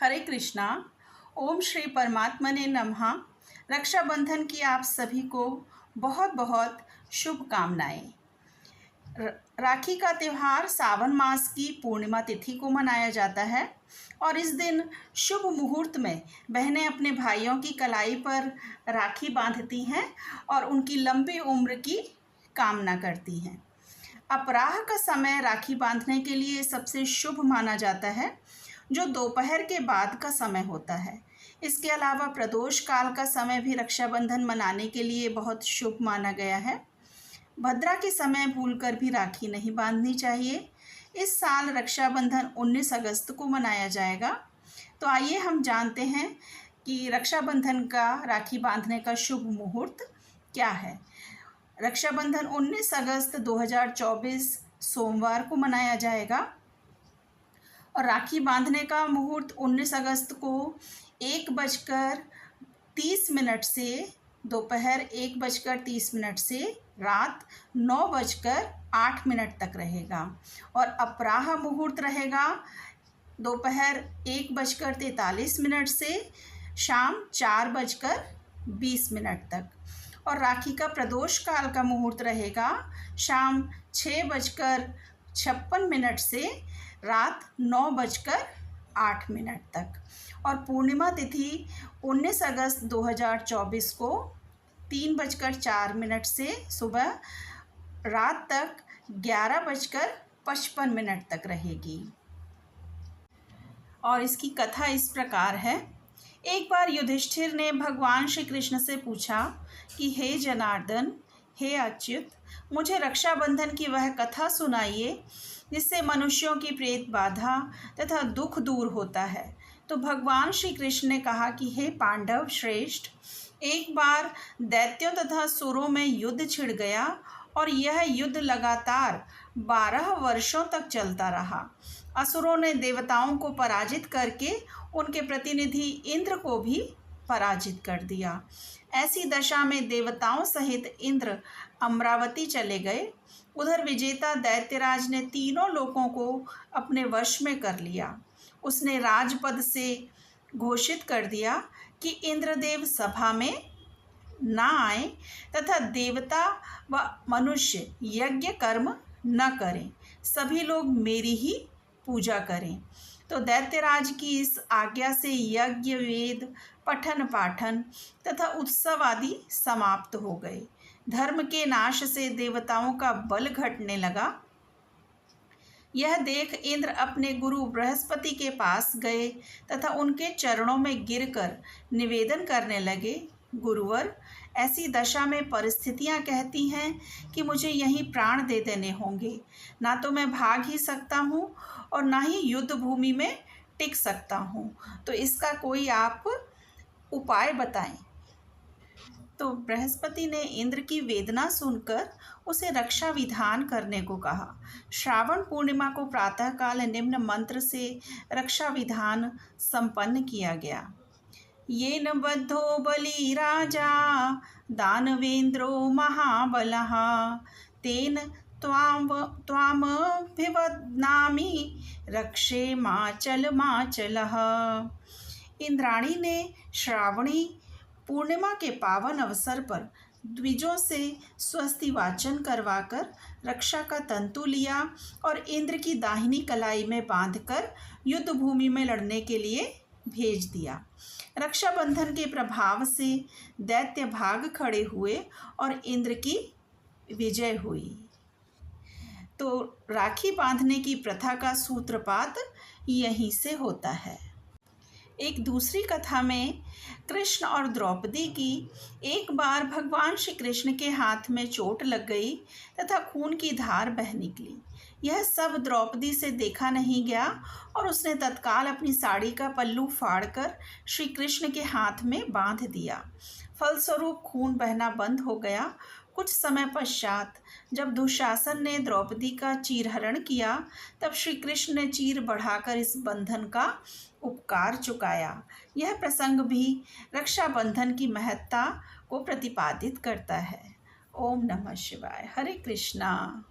हरे कृष्णा। ओम श्री परमात्मने नमः। रक्षाबंधन की आप सभी को बहुत बहुत शुभकामनाएं। राखी का त्यौहार सावन मास की पूर्णिमा तिथि को मनाया जाता है और इस दिन शुभ मुहूर्त में बहनें अपने भाइयों की कलाई पर राखी बांधती हैं और उनकी लंबी उम्र की कामना करती हैं। अपराह का समय राखी बांधने के लिए सबसे शुभ माना जाता है, जो दोपहर के बाद का समय होता है। इसके अलावा प्रदोष काल का समय भी रक्षाबंधन मनाने के लिए बहुत शुभ माना गया है। भद्रा के समय भूलकर भी राखी नहीं बांधनी चाहिए। इस साल रक्षाबंधन 19 अगस्त को मनाया जाएगा। तो आइए हम जानते हैं कि रक्षाबंधन का राखी बांधने का शुभ मुहूर्त क्या है। रक्षाबंधन 19 अगस्त 2024 सोमवार को मनाया जाएगा और राखी बांधने का मुहूर्त 19 अगस्त को 1:30 से दोपहर 1:30 से रात 9:08 तक रहेगा और अपराह मुहूर्त रहेगा दोपहर 1:43 से शाम 4:20 तक और राखी का प्रदोष काल का मुहूर्त रहेगा शाम 6:56 से रात 9:08 तक और पूर्णिमा तिथि 19 अगस्त 2024 को 3:04 से सुबह रात तक 11:55 तक रहेगी। और इसकी कथा इस प्रकार है। एक बार युधिष्ठिर ने भगवान श्री कृष्ण से पूछा कि हे जनार्दन, हे अच्युत, मुझे रक्षाबंधन की वह कथा सुनाइए जिससे मनुष्यों की प्रेत बाधा तथा दुख दूर होता है। तो भगवान श्री कृष्ण ने कहा कि हे पांडव श्रेष्ठ, एक बार दैत्यों तथा सुरों में युद्ध छिड़ गया और यह युद्ध लगातार 12 वर्षों तक चलता रहा। असुरों ने देवताओं को पराजित करके उनके प्रतिनिधि इंद्र को भी पराजित कर दिया। ऐसी दशा में देवताओं सहित इंद्र अमरावती चले गए। उधर विजेता दैत्यराज ने तीनों लोकों को अपने वश में कर लिया। उसने राजपद से घोषित कर दिया कि इंद्रदेव सभा में ना आए तथा देवता व मनुष्य यज्ञ कर्म न करें, सभी लोग मेरी ही पूजा करें। तो दैत्यराज की इस आज्ञा से यज्ञ, वेद, पठन पाठन तथा उत्सव आदि समाप्त हो गए। धर्म के नाश से देवताओं का बल घटने लगा। यह देख इंद्र अपने गुरु बृहस्पति के पास गए तथा उनके चरणों में गिरकर निवेदन करने लगे, गुरुवर, ऐसी दशा में परिस्थितियां कहती हैं कि मुझे यहीं प्राण दे देने होंगे। ना तो मैं भाग ही सकता हूँ और ना ही युद्ध भूमि में टिक सकता हूँ। तो इसका कोई आप उपाय बताएं। तो बृहस्पति ने इंद्र की वेदना सुनकर उसे रक्षा विधान करने को कहा। श्रावण पूर्णिमा को प्रातःकाल निम्न मंत्र से रक्षा विधान संपन्न किया गया। ये न बद्धो बलि राजा दानवेंद्रो महाबलः तेन त्वामभिवदनामि रक्षे माचलः। इंद्राणी ने श्रावणी पूर्णिमा के पावन अवसर पर द्विजों से स्वस्ति वाचन करवाकर रक्षा का तंतु लिया और इंद्र की दाहिनी कलाई में बांधकर युद्ध भूमि में लड़ने के लिए भेज दिया। रक्षाबंधन के प्रभाव से दैत्य भाग खड़े हुए और इंद्र की विजय हुई। तो राखी बांधने की प्रथा का सूत्रपात यहीं से होता है। एक दूसरी कथा में कृष्ण और द्रौपदी की एक बार भगवान श्री कृष्ण के हाथ में चोट लग गई तथा खून की धार बह निकली। यह सब द्रौपदी से देखा नहीं गया और उसने तत्काल अपनी साड़ी का पल्लू फाड़कर श्री कृष्ण के हाथ में बांध दिया। फलस्वरूप खून बहना बंद हो गया। कुछ समय पश्चात जब दुशासन ने द्रौपदी का चीरहरण किया, तब श्री कृष्ण ने चीर बढ़ाकर इस बंधन का उपकार चुकाया। यह प्रसंग भी रक्षाबंधन की महत्ता को प्रतिपादित करता है। ओम नमः शिवाय। हरे कृष्णा।